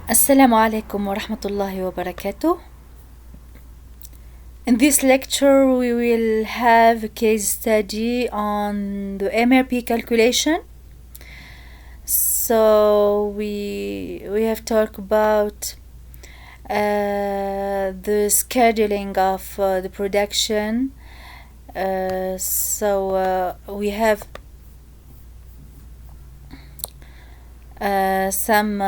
Assalamu alaikum wa rahmatullahi wa barakatuh. In this lecture, we will have a case study on the MRP calculation. So we have talked about the scheduling of the production. We have some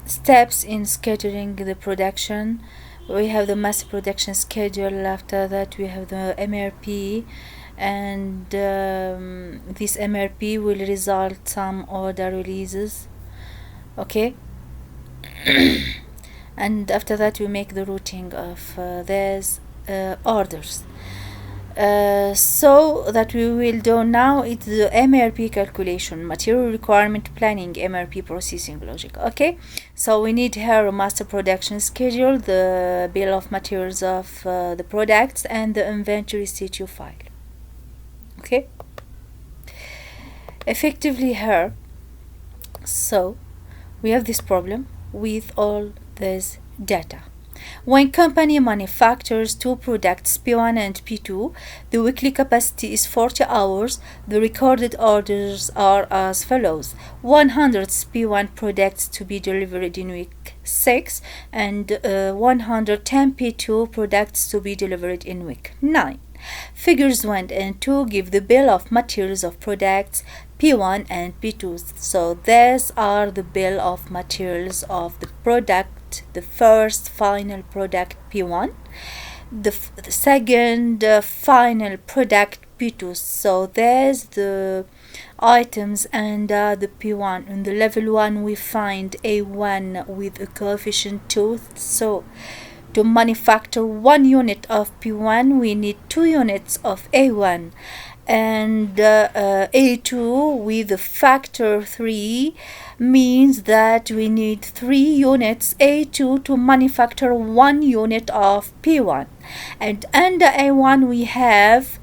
steps in scheduling the production. We have the mass production schedule. After that we have the MRP, and this MRP will result some order releases. Okay. And after that we make the routing of these orders. So that we will do now is the MRP calculation, material requirement planning, MRP processing logic. Okay, so we need here a master production schedule, the bill of materials of the products, and the inventory CTU file. Okay, effectively here, so we have this problem with all this data. When company manufactures two products, P1 and P2, the weekly capacity is 40 hours. The recorded orders are as follows: 100 P1 products to be delivered in week 6 and 110 P2 products to be delivered in week 9. Figures 1 and 2 give the bill of materials of products P1 and P2. So these are the bill of materials of the product, the first final product P1, the second final product P2. So there's the items under the P1. In the level 1 we find A1 with a coefficient 2. So to manufacture 1 unit of P1 we need 2 units of A1, and A2 with a factor 3 means that we need 3 units A2 to manufacture 1 unit of P1. And under A1 we have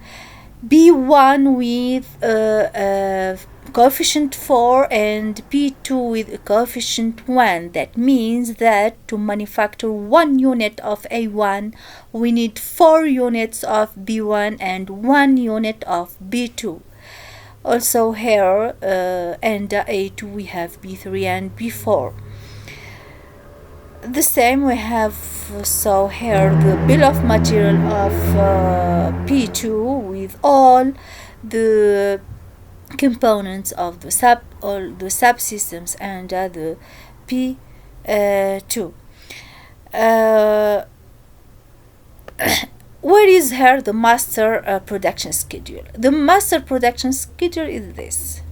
B1 with coefficient 4 and P2 with a coefficient 1. That means that to manufacture 1 unit of A1 we need 4 units of B1 and 1 unit of B2. Also here under A2 we have B3 and B4. The same we have, so here the bill of material of P2 with all the components of the subsystems and the P2. Where is here the master production schedule? The master production schedule is this.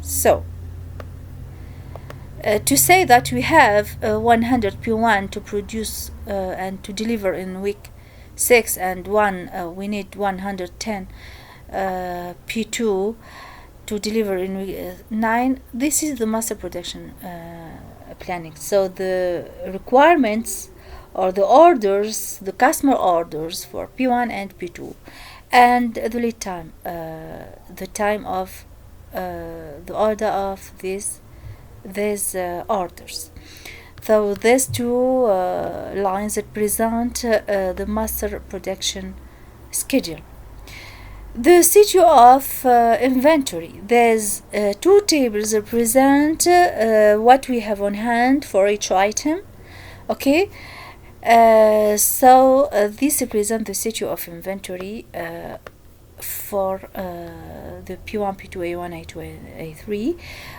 So to say that we have 100 P1 to produce and to deliver in week 6 and we need 110 P2 to deliver in week 9. This is the master production planning. So the requirements or the orders, the customer orders for P1 and P2, and the lead time, the time of the order of these orders. So these two lines represent the master production schedule. The CTU of inventory. There's two tables represent what we have on hand for each item. Okay. So this represents the CTU of inventory for the P1, P2, A1, A2, A3,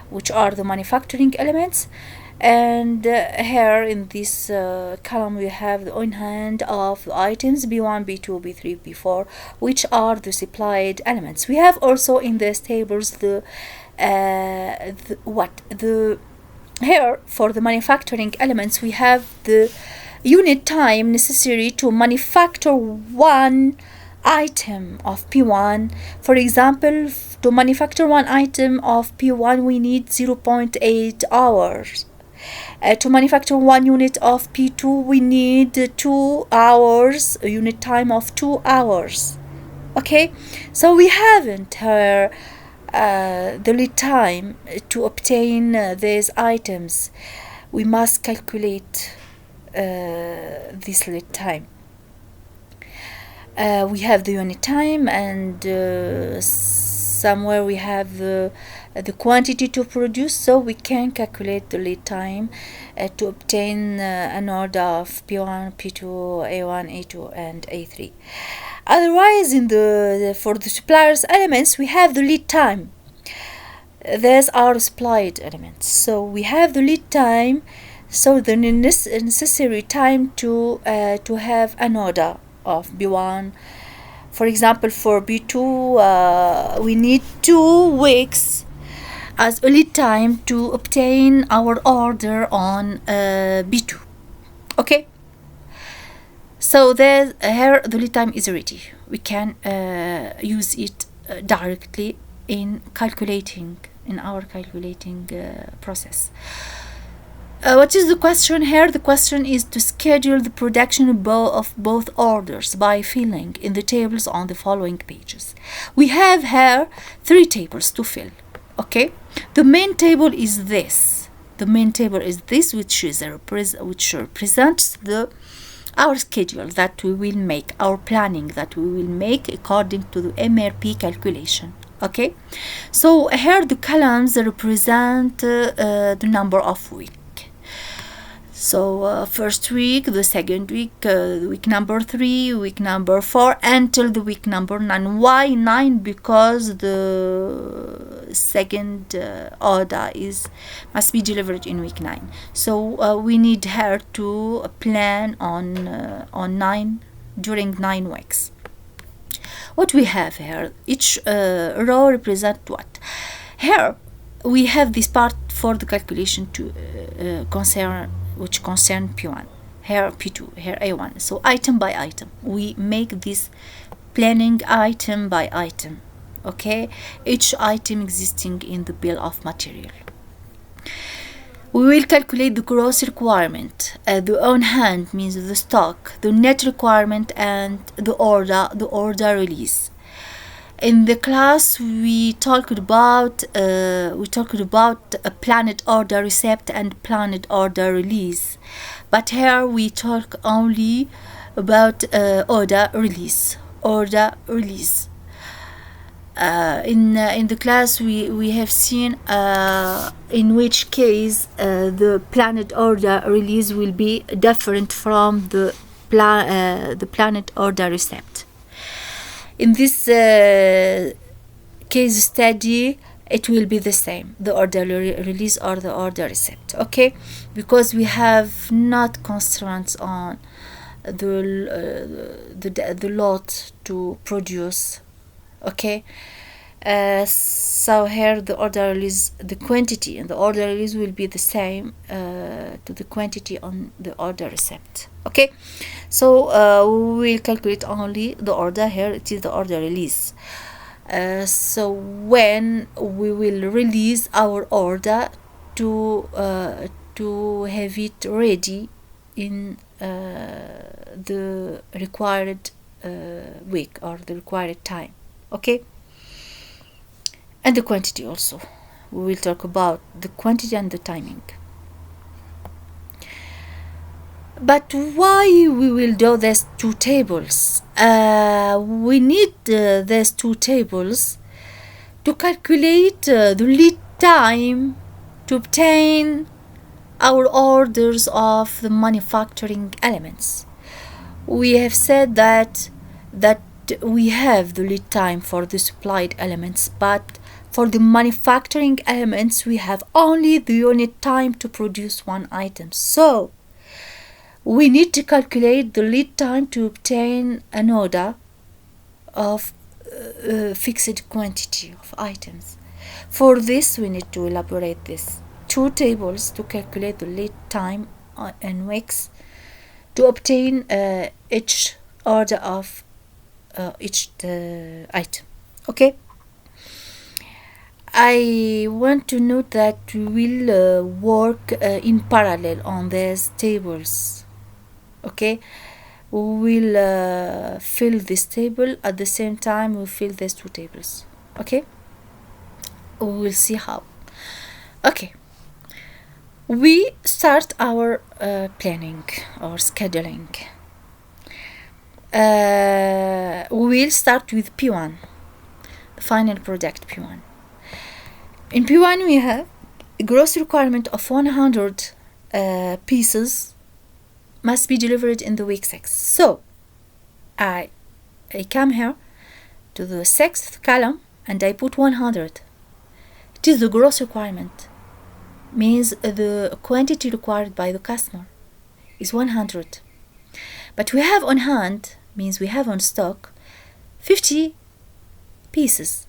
which are the manufacturing elements. And here in this column we have the on hand of the items B1, B2, B3, B4, which are the supplied elements. We have also in these tables the here for the manufacturing elements we have the unit time necessary to manufacture 1 item of P1. For example, to manufacture 1 item of P1 we need 0.8 hours. To manufacture 1 unit of P2 we need 2 hours, a unit time of 2 hours. Okay, so we haven't here the lead time to obtain these items. we must calculate this lead time. We have the unit time, and somewhere we have the quantity to produce, so we can calculate the lead time to obtain an order of P1, P2, A1, A2, and A3. Otherwise, for the suppliers elements, we have the lead time. These are supplied elements, so we have the lead time, so the necessary time to have an order of B1. For example, for B2, we need 2 weeks as a lead time to obtain our order on B2. Okay, so here the lead time is ready. We can use it directly in our calculating process. What is the question here? The question is to schedule the production of both orders by filling in the tables on the following pages. We have here 3 tables to fill. Okay, the main table is this. Which represents our schedule that we will make, our planning that we will make according to the MRP calculation. Okay, so here the columns represent the number of weeks. So first week, the second week, week number 3, week number 4, until the week number 9. Why 9? Because the second order must be delivered in week 9. So we need her to plan on 9 during 9 weeks. What we have here, each row represents what? Here we have this part for the calculation to which concern P1, here P2, here A1. So item by item, we make this planning item by item. Okay, each item existing in the bill of material. We will calculate the gross requirement. The on hand means the stock, the net requirement, and the order release. In the class, we talked about a planned order receipt and planned order release, but here we talk only about order release. In the class, we have seen in which case the planned order release will be different from the planned order receipt. In this case study, it will be the same, the order release or the order receipt. Okay, because we have not constraints on the lot to produce. Okay, so here the order release, the quantity and the order release will be the same to the quantity on the order receipt. Okay, so we will calculate only the order. Here it is the order release. So when we will release our order to have it ready in the required week or the required time. Okay, and the quantity also. We will talk about the quantity and the timing. But why we will do these 2 tables? We need these 2 tables to calculate the lead time to obtain our orders of the manufacturing elements. We have said that we have the lead time for the supplied elements, but for the manufacturing elements we have only the unit time to produce one item. So we need to calculate the lead time to obtain an order of fixed quantity of items. For this, we need to elaborate these 2 tables to calculate the lead time in weeks to obtain each order of each item. Okay, I want to note that we will work in parallel on these tables. Okay, we will fill this table at the same time we fill these 2 tables. Okay, we will see how. Okay, We start our planning or scheduling. We will start with P1, the final product P1. In P1 we have a gross requirement of 100 pieces must be delivered in the week 6. So I come here to the 6th column and I put 100. It is the gross requirement, means the quantity required by the customer is 100. But we have on hand, means we have on stock 50 pieces.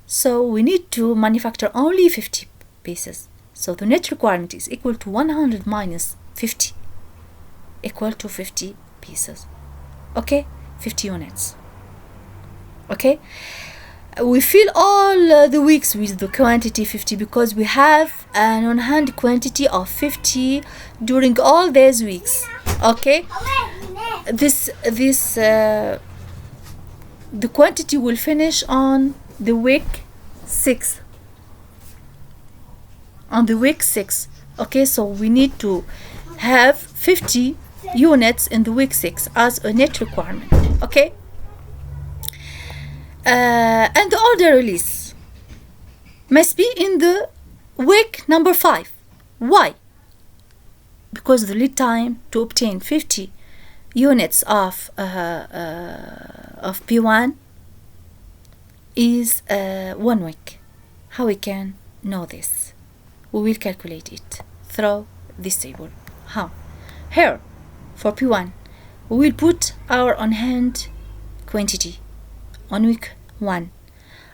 So we need to manufacture only 50 pieces. So the net requirement is equal to 100 minus 50, equal to 50 pieces. Okay, 50 units. Okay, we fill all the weeks with the quantity 50 because we have an on-hand quantity of 50 during all these weeks. Okay, the quantity will finish on the week 6. On the week 6. Okay, so we need to have 50 units in the week 6 as a net requirement. Okay, and the order release must be in the week number 5. Why? Because the lead time to obtain 50 units of P1 is 1 week. How we can know this? We will calculate it through this table. How? Here, for P1, we will put our on-hand quantity on week 1,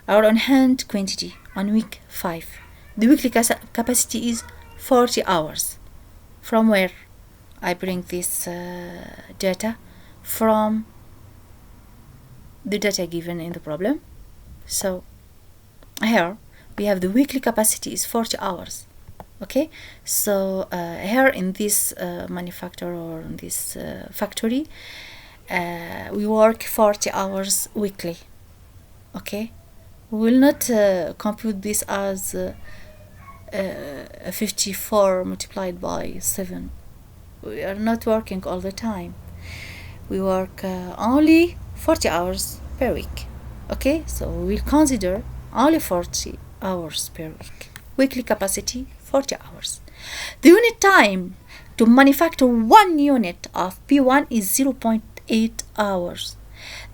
our on-hand quantity on week 5. The weekly capacity is 40 hours. From where I bring this data? From the data given in the problem. So here we have the weekly capacity is 40 hours. Okay, so here in this manufacturer or in this factory, we work 40 hours weekly. Okay, we will not compute this as 54 multiplied by 7. We are not working all the time. We work only 40 hours per week. Okay, so we will consider only 40 hours per week. Weekly capacity 40 hours. The unit time to manufacture 1 unit of P1 is 0.8 hours.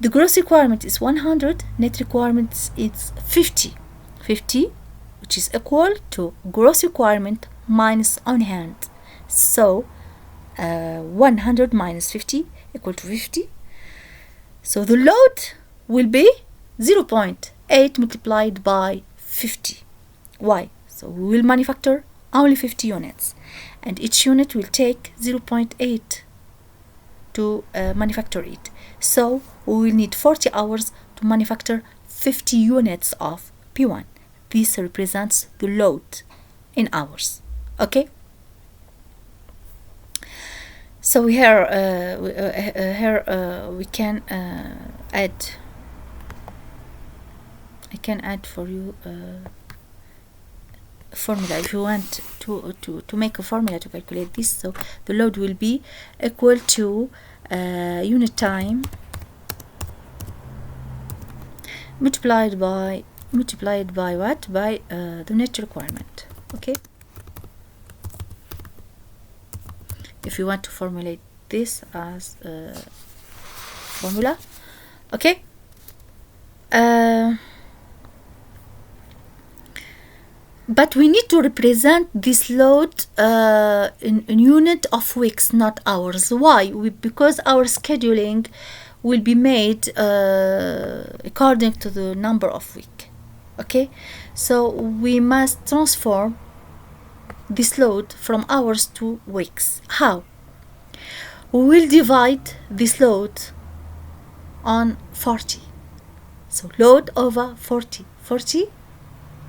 The gross requirement is 100, net requirement is 50. 50, which is equal to gross requirement minus on hand. So 100 minus 50 equal to 50. So the load will be 0.8 multiplied by 50. Why? So we will manufacture only 50 units and each unit will take 0.8 to manufacture it. So we will need 40 hours to manufacture 50 units of P1. This represents the load in hours. Okay, so here we can add. I can add for you a formula if you want to make a formula to calculate this. So the load will be equal to unit time multiplied by what? By the net requirement. Okay, if you want to formulate this as a formula. Okay, but we need to represent this load in unit of weeks, not hours. Why? Because our scheduling will be made according to the number of weeks. Okay, so we must transform this load from hours to weeks. How? We will divide this load on 40. So load over 40. 40,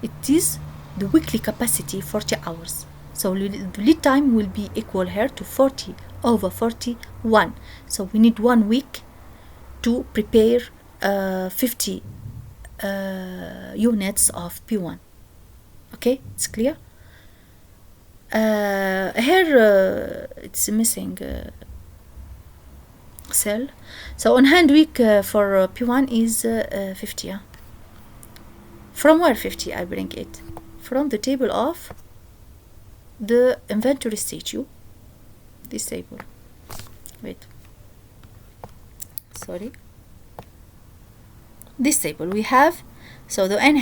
it is the weekly capacity, 40 hours. So the lead time will be equal here to 40 over 41. So we need 1 week to prepare 50 units of P1. Okay, it's clear? here it's missing cell. So on hand week for P1 is 50. Yeah. From where 50? I bring it from the table of the inventory statue. This table. Wait. Sorry. This table we have. So the on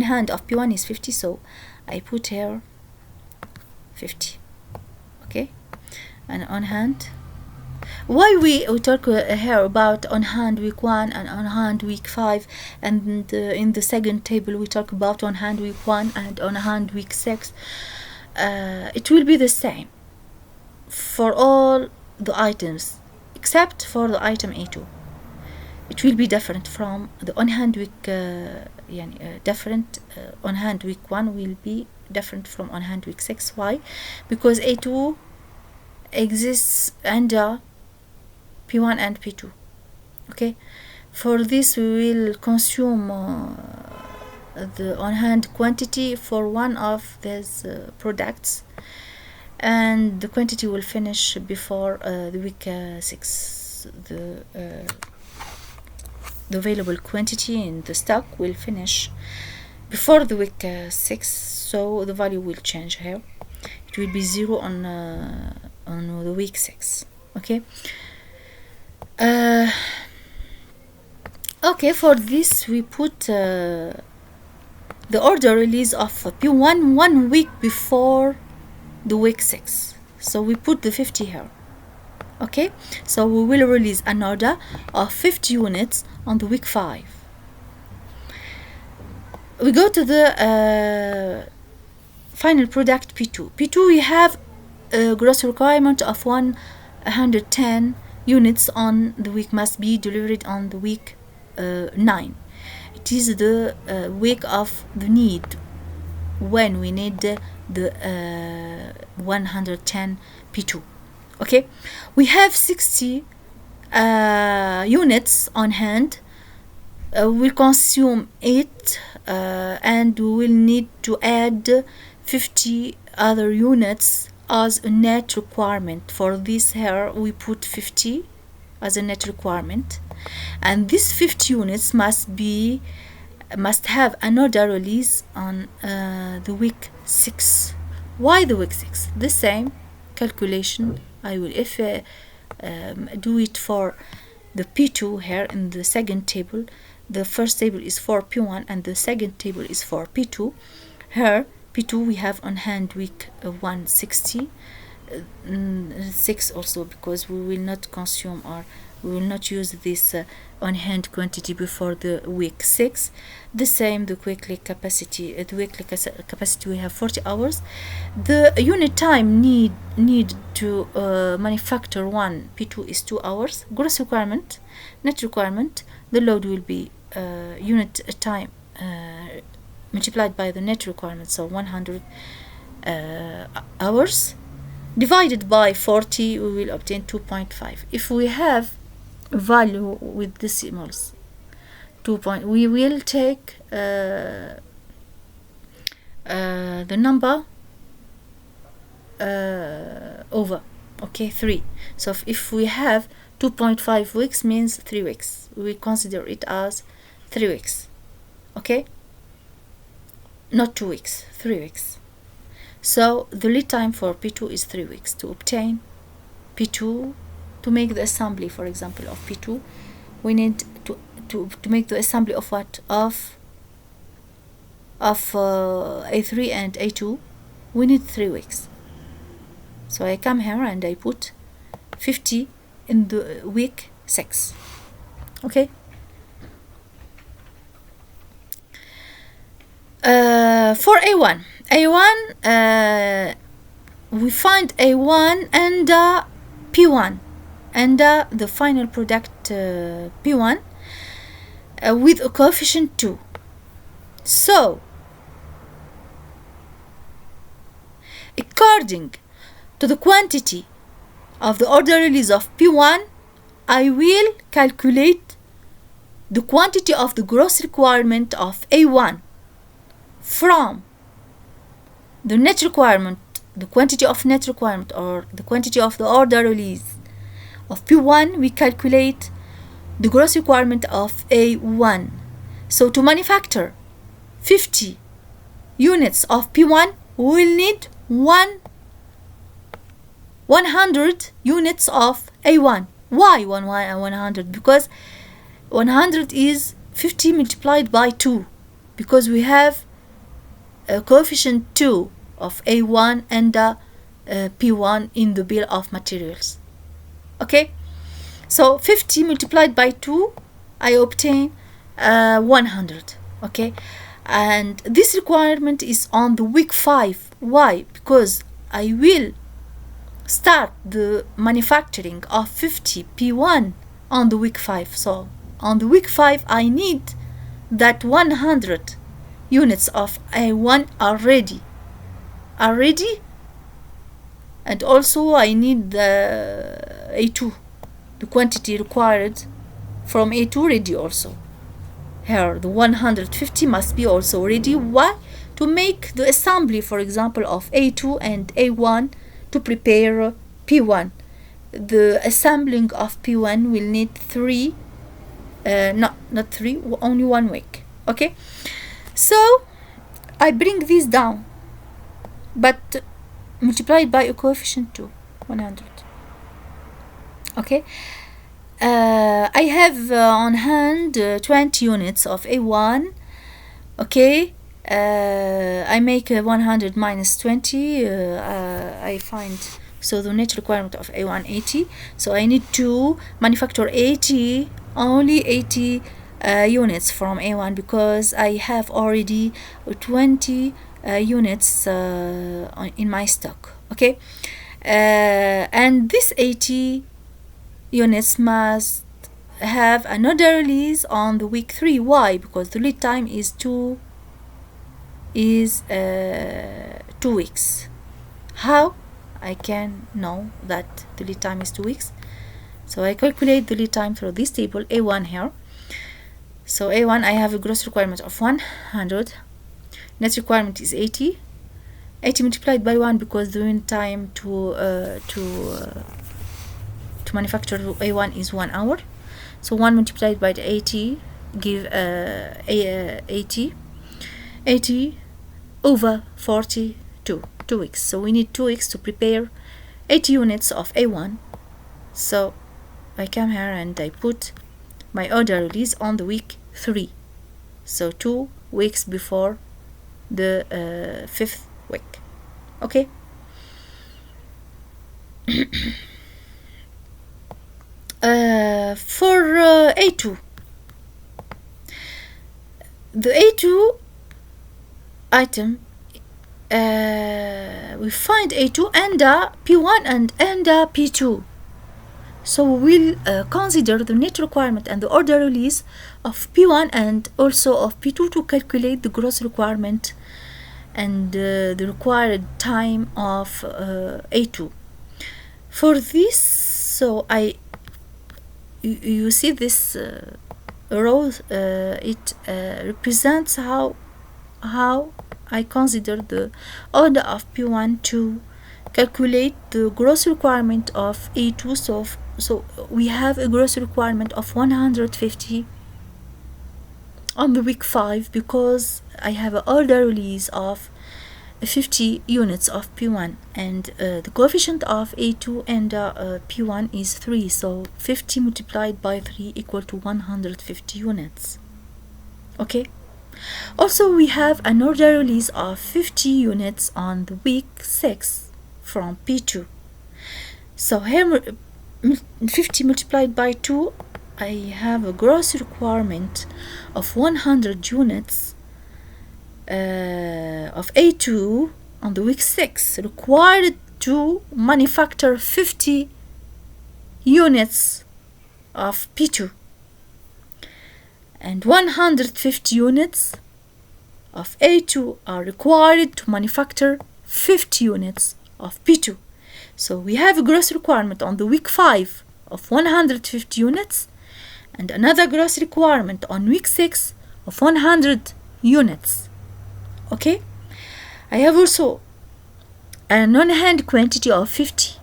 hand of P1 is 50. So I put here 50. Okay. And on hand. Why we talk here about on hand week 1 and on hand week 5, and in the second table we talk about on hand week 1 and on hand week 6. It will be the same for all the items except for the item A2. It will be different from the on hand week different on hand week 1 will be different from on hand week 6. Why? Because A2 exists under P1 and P2. Okay, for this we will consume the on hand quantity for one of these products, and the quantity will finish before the week 6. The available quantity in the stock will finish before the week 6, so the value will change here. It will be 0 on the week 6. Okay. Okay, for this we put the order release of P1 1 week before the week 6. So we put the 50 here. Okay, so we will release an order of 50 units on the week 5. We go to the final product P2. P2 we have a gross requirement of 110 units on the week must be delivered on the week 9. It is the week of the need when we need the 110 P2. Okay, we have 60 units on hand. We'll consume 8 and we will need to add 50 other units as a net requirement. For this here we put 50 as a net requirement, and these 50 units must have an order release on the week 6. Why the week 6? The same calculation I will do it for the P2 here in the second table. The first table is for P1 and the second table is for P2. Here P2 we have on hand week 160, 6 also, because we will not consume or we will not use this on hand quantity before the week 6. The same the weekly capacity. The weekly capacity we have 40 hours. The unit time need to manufacture one P2 is 2 hours. Gross requirement, net requirement. The load will be unit time multiplied by the net requirement, so 100 hours divided by 40, we will obtain 2.5. If we have value with decimals, we will take the number over, okay, 3. So if we have 2.5 weeks means 3 weeks, we consider it as 3 weeks. Okay, not 2 weeks, 3 weeks. So the lead time for P2 is 3 weeks. To obtain P2, to make the assembly, for example, of P2, we need to make the assembly of what? Of A3 and A2, we need 3 weeks. So I come here and I put 50 in the week 6. Okay. For A1, we find A1 and P1 and the final product P1 with a coefficient 2. So according to the quantity of the order release of P1, I will calculate the quantity of the gross requirement of A1 from the net requirement the quantity of net requirement or the quantity of the order release of P1, we calculate the gross requirement of A1. So to manufacture 50 units of P1, we will need 100 units of A1. Why 100? Because 100 is 50 multiplied by 2, because we have a coefficient 2 of A1 and P1 in the bill of materials. Okay, so 50 multiplied by 2, I obtain 100. Okay, and this requirement is on the week 5. Why? Because I will start the manufacturing of 50 P1 on the week 5. So on the week 5, I need that 100 units of A1 are ready, and also I need the A2, the quantity required from A2 ready also. Here the 150 must be also ready. Why? To make the assembly, for example, of A2 and A1 to prepare P1. The assembling of P1 will need not 3, only 1 week. Okay, so I bring this down, but multiplied by a coefficient 2, 100. Okay, I have on hand 20 units of A1. Okay, I make 100 minus 20. I find, so the net requirement of A1 80. So I need to manufacture only 80 units from A1, because I have already 20 units in my stock. Okay, and this 80 units must have another release on the week 3. Why? Because the lead time is 2 weeks. How I can know that the lead time is 2 weeks? So I calculate the lead time through this table A1 here. So A1, I have a gross requirement of 100, net requirement is 80 multiplied by 1, because the lead time to manufacture A1 is 1 hour. So 1 multiplied by the 80 give 80 over 42, 2 weeks. So we need 2 weeks to prepare 80 units of A1. So I come here and I put my order release on the week 3. So 2 weeks before the 5th week. Okay. For A2, the A2 item, we find A2 and P1 and P2. So we'll consider the net requirement and the order release of P1 and also of P2 to calculate the gross requirement and the required time of A2. For this, so you see this row, it represents how I consider the order of P1 to calculate the gross requirement of A2. So we have a gross requirement of 150 on the week 5, because I have an order release of 50 units of P1, and the coefficient of A2 and P1 is 3. So 50 multiplied by 3 equal to 150 units. Okay. Also, we have an order release of 50 units on the week 6 from P2. So here 50 multiplied by 2, I have a gross requirement of 100 units of A2 on the week 6, required to manufacture 50 units of P2, and 150 units of A2 are required to manufacture 50 units of P2. So we have a gross requirement on the week 5 of 150 units, and another gross requirement on week 6 of 100 units. Okay, I have also an on-hand quantity of 50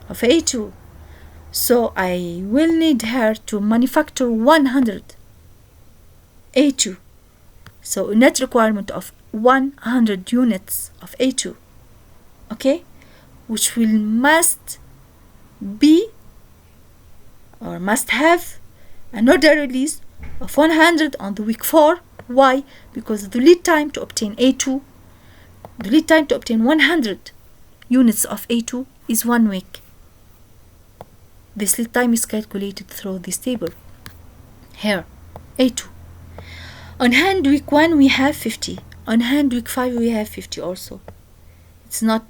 of A2. So I will need her to manufacture 100 A2. So a net requirement of 100 units of A2. Okay? Which will must be or must have an order release of 100 on the week 4. Why? Because the lead time to obtain A2, the lead time to obtain 100 units of A2 is 1 week. This lead time is calculated through this table. Here, A2. On hand week 1 we have 50. On hand week 5 we have 50 also. It's not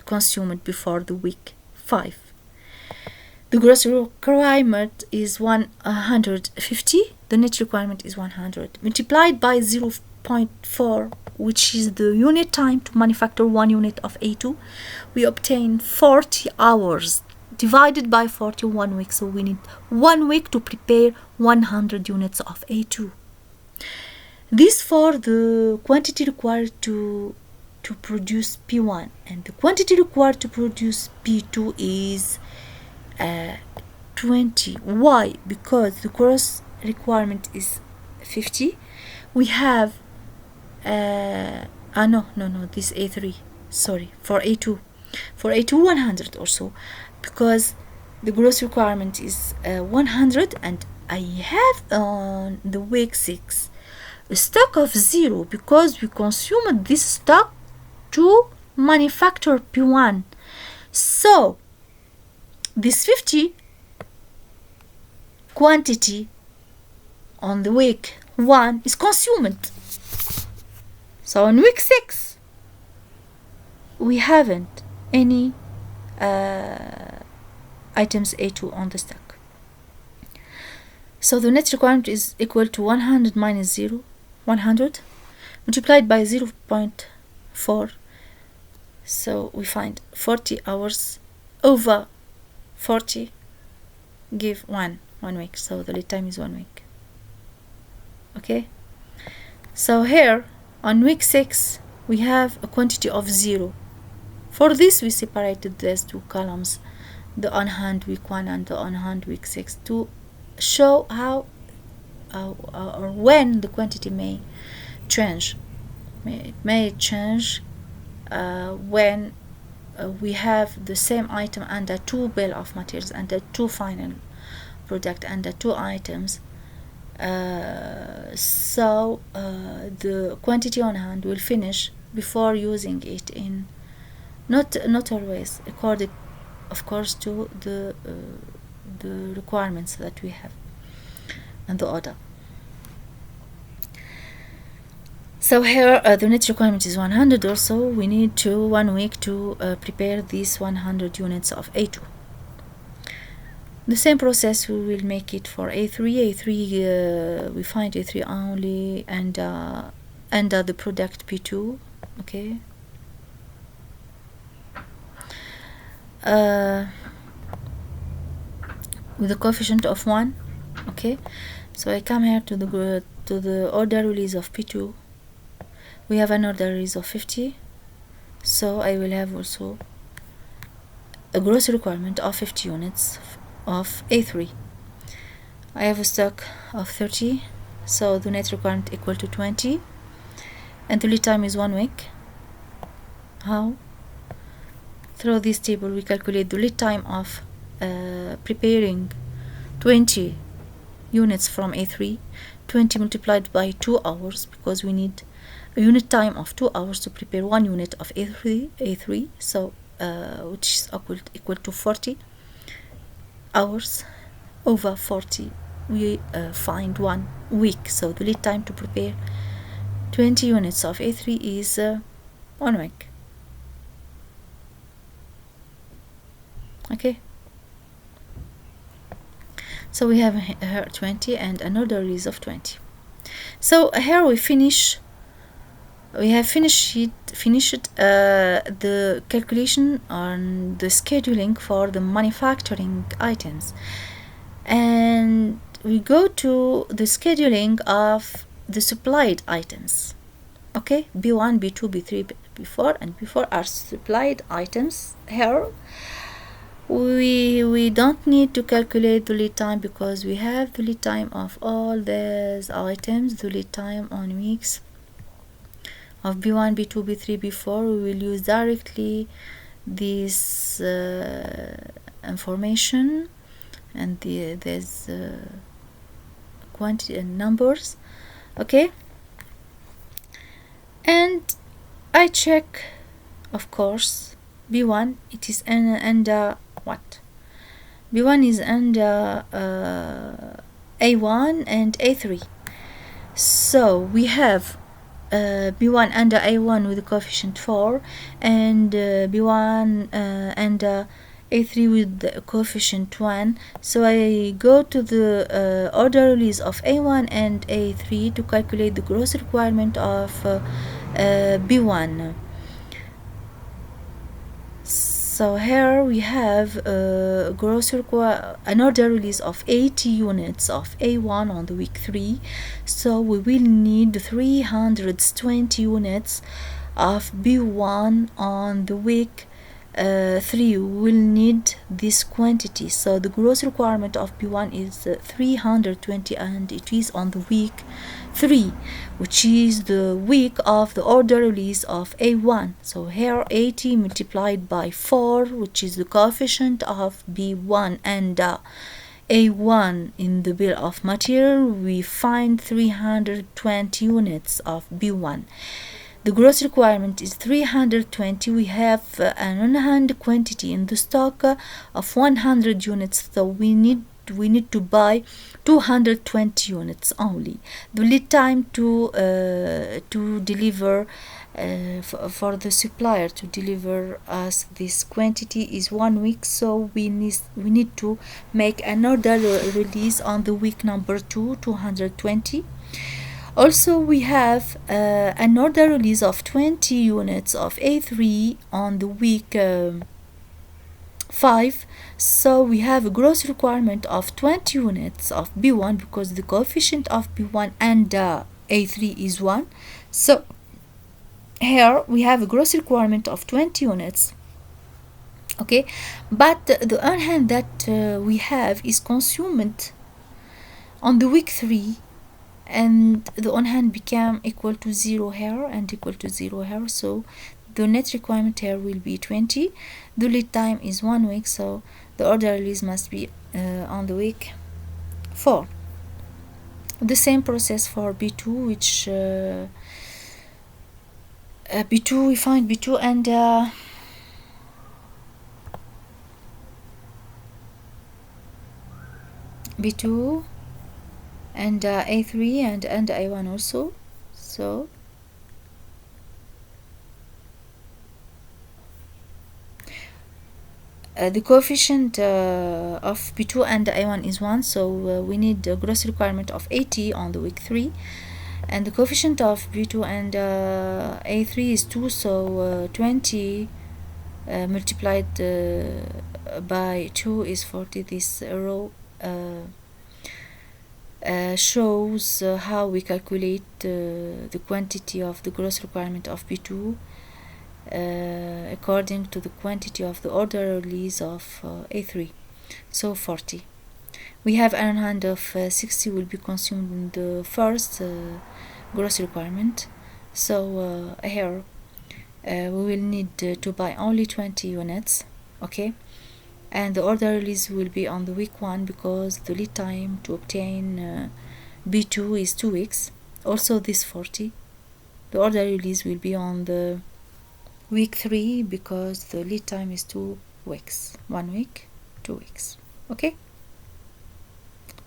consumed before the week 5. The gross requirement is 150. The net requirement is 100. Multiplied by 0.4, which is the unit time to manufacture 1 unit of A2, we obtain 40 hours. Divided by 41 weeks. So we need 1 week to prepare 100 units of A2. This for the quantity required to produce P1. And the quantity required to produce P2 is 20. Why? Because the gross requirement is 50. We have this A3. Sorry, for A2. For A2 100 also, because the gross requirement is 100, and I have on the week 6 a stock of 0 because we consumed this stock to manufacture P1. So this 50 quantity on the week 1 is consumed. So on week 6 we haven't any items A2 on the stock. So the net requirement is equal to 100 minus 0, 100, multiplied by 0.4. So we find 40 hours over 40 give 1 week. So the lead time is 1 week. Okay. So here on week 6 we have a quantity of 0. For this we separated these two columns, the on-hand week 1 and the on-hand week 6, to show how or when the quantity may change. It may change when we have the same item under 2 bill of materials, under 2 final product, under 2 items. So the quantity on hand will finish before using it in not always, according of course to the requirements that we have and the order. So here the net requirement is 100 also. We need 1 week to prepare these 100 units of A2. The same process we will make it for A3. We find A3 only and under the product P2. Okay. With a coefficient of 1. Okay. So I come here to the order release of P2. We have an order release of 50. So I will have also a gross requirement of 50 units of A3. I have a stock of 30, so the net requirement equal to 20, and the lead time is 1 week. How? Through this table we calculate the lead time of preparing 20 units from A3. 20 multiplied by 2 hours, because we need a unit time of 2 hours to prepare 1 unit of A3, so which is equal to 40 hours over 40. We find 1 week. So the lead time to prepare 20 units of A3 is 1 week. Okay. So we have here 20 and another release of 20. So here we finished the calculation on the scheduling for the manufacturing items, and we go to the scheduling of the supplied items. Okay, B1, B2, B3, before, and before are supplied items. Here we don't need to calculate the lead time because we have the lead time of all these items. The lead time on weeks of B1, B2, B3, B4, we will use directly this information and there's quantity and numbers. Okay, and I check, of course, B1, it is under what? B1 is under A1 and A3. So we have B1 under A1 with the coefficient 4 and B1 under A3 with the coefficient 1. So I go to the order release of A1 and A3 to calculate the gross requirement of B1. So here we have an order release of 80 units of A1 on the week 3. So we will need 320 units of B1 on the week 3. We will need this quantity. So the gross requirement of B1 is 320, and it is on the week 3, which is the week of the order release of A1. So here 80 multiplied by 4, which is the coefficient of B1 and A1 in the bill of material, we find 320 units of B1. The gross requirement is 320. We have an on-hand quantity in the stock of 100 units, so we need to buy 220 units only. The lead time to deliver for the supplier to deliver us this quantity is 1 week, so we need to make an order release on the week number 2, 220. Also, we have an order release of 20 units of A3 on the week 5. So we have a gross requirement of 20 units of B1 because the coefficient of B1 and A3 is 1. So here we have a gross requirement of 20 units. Okay, but the on hand that we have is consumed on the week 3, and the on hand became equal to 0 here and equal to 0 here. So the net requirement here will be 20. The lead time is 1 week, so the order release must be on the week 4. The same process for B2, which B2, we find B2 and B2 and A3 and A1 also. So the coefficient of B2 and A1 is 1, so we need a gross requirement of 80 on the week 3, and the coefficient of B2 and A3 is 2, so 20 multiplied by 2 is 40. This row shows how we calculate the quantity of the gross requirement of B2 according to the quantity of the order release of A3. So 40. We have an hand of 60 will be consumed in the first gross requirement. So here we will need to buy only 20 units. Okay, and the order release will be on the week 1 because the lead time to obtain B2 is 2 weeks. Also this 40, the order release will be on the week 3 because the lead time is 2 weeks. 1 week, 2 weeks. Okay,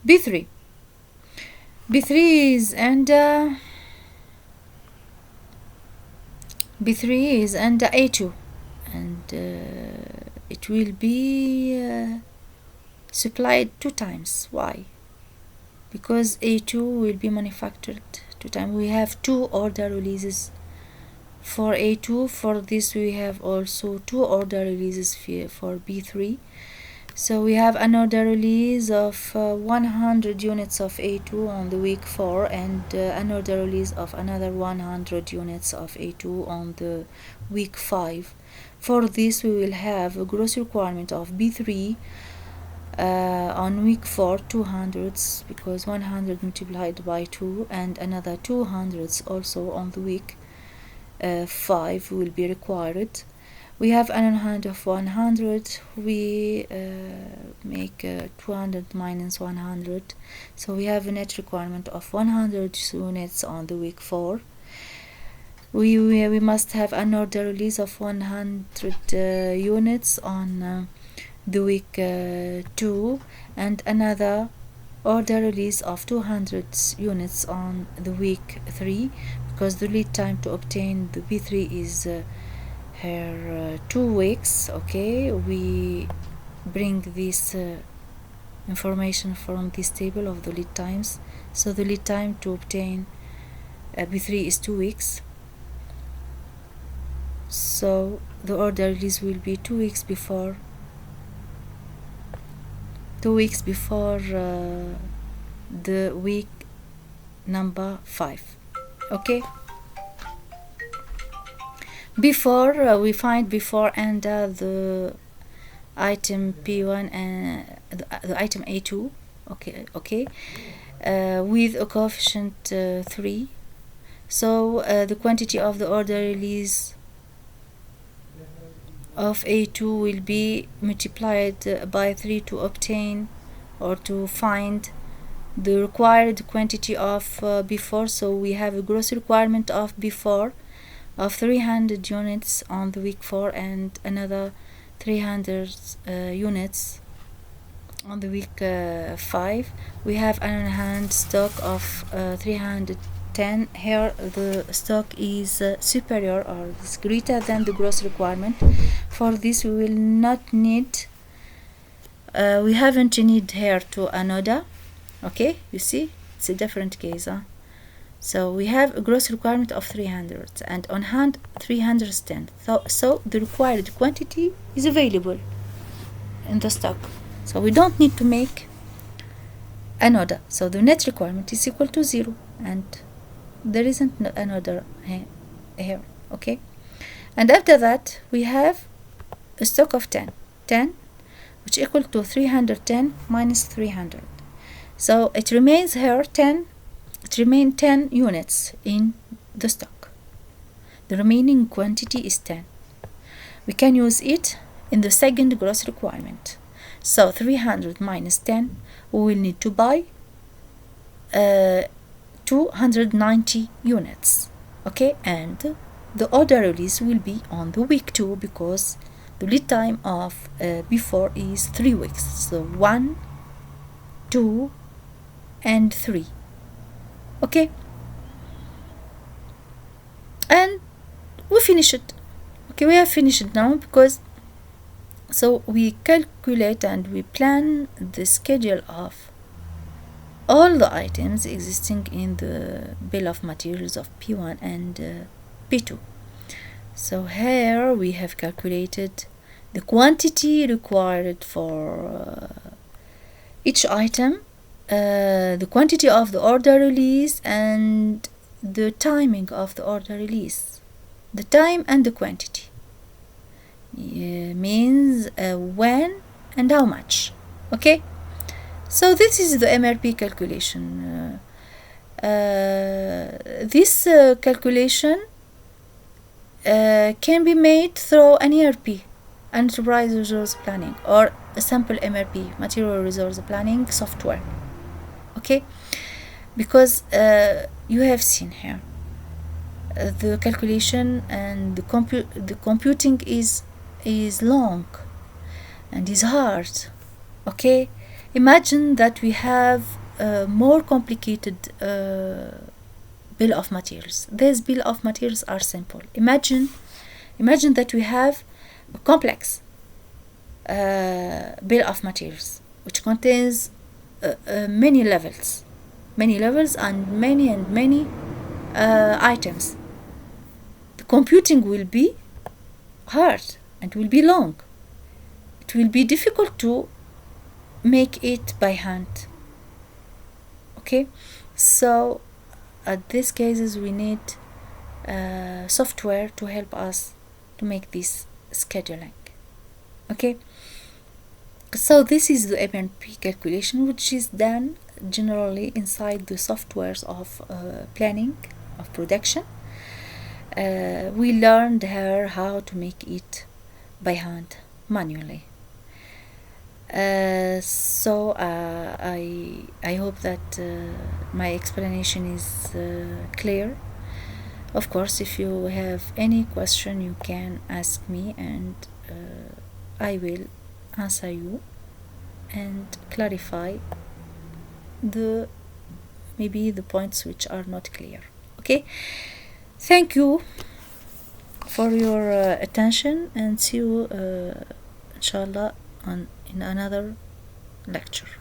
B3 is under A2, and it will be supplied 2 times. Why? Because A2 will be manufactured 2 times. We have 2 order releases for A2. For this we have also 2 order releases for B3. So we have an order release of 100 units of A2 on the week 4 and an order release of another 100 units of A2 on the week 5. For this we will have a gross requirement of B3 on week 4 200s, because 100 multiplied by 2, and another 200s also on the week 5 will be required. We have an hand of 100, we make 200 minus 100, so we have a net requirement of 100 units on the week 4. We must have an order release of 100 units on the week 2, and another order release of 200 units on the week 3, because the lead time to obtain the B3 is 2 weeks. Okay, we bring this information from this table of the lead times. So the lead time to obtain B3 is 2 weeks. So the order release will be 2 weeks before the week number 5. Okay, before we find before and the item P1 and the item A2. Okay, with a coefficient 3. So the quantity of the order release of A2 will be multiplied by 3 to obtain or to find the required quantity of B4. So we have a gross requirement of B4 of 300 units on the week 4 and another 300 units on the week 5. We have an hand stock of 310. Here the stock is superior or is greater than the gross requirement. For this we will not need we haven't need here to an order. Okay, you see, it's a different case. So we have a gross requirement of 300 and on hand 310. So the required quantity is available in the stock. So we don't need to make an order. So the net requirement is equal to 0 and there isn't an order here. Okay. And after that we have a stock of 10, which equal to 310 minus 300. So it remains here 10. It remains 10 units in the stock. The remaining quantity is 10. We can use it in the second gross requirement. So 300 minus 10, we will need to buy 290 units. Okay, and the order release will be on the week 2, because the lead time of B4 is 3 weeks. So 1, 2, and 3. Okay, and we finish it. Okay, we have finished it now, because so we calculate and we plan the schedule of all the items existing in the bill of materials of P1 and P2. So here we have calculated the quantity required for each item, the quantity of the order release, and the timing of the order release. The time and the quantity means when and how much. Okay, so this is the MRP calculation. This calculation can be made through an ERP, Enterprise Resource Planning, or a simple MRP, Material Resource Planning software. Okay, because you have seen here the calculation and the computing is long and is hard. Okay, imagine that we have a more complicated bill of materials. These bill of materials are simple. Imagine that we have a complex bill of materials which contains many levels and many items. The computing will be hard and will be long. It will be difficult to make it by hand. Okay, so at these cases we need software to help us to make this scheduling. Okay, so this is the MNP calculation, which is done generally inside the softwares of planning of production. We learned here how to make it by hand manually. I hope that my explanation is clear. Of course, if you have any question, you can ask me, and I will answer you and clarify the maybe the points which are not clear. Okay, thank you for your attention, and see you inshallah in another lecture.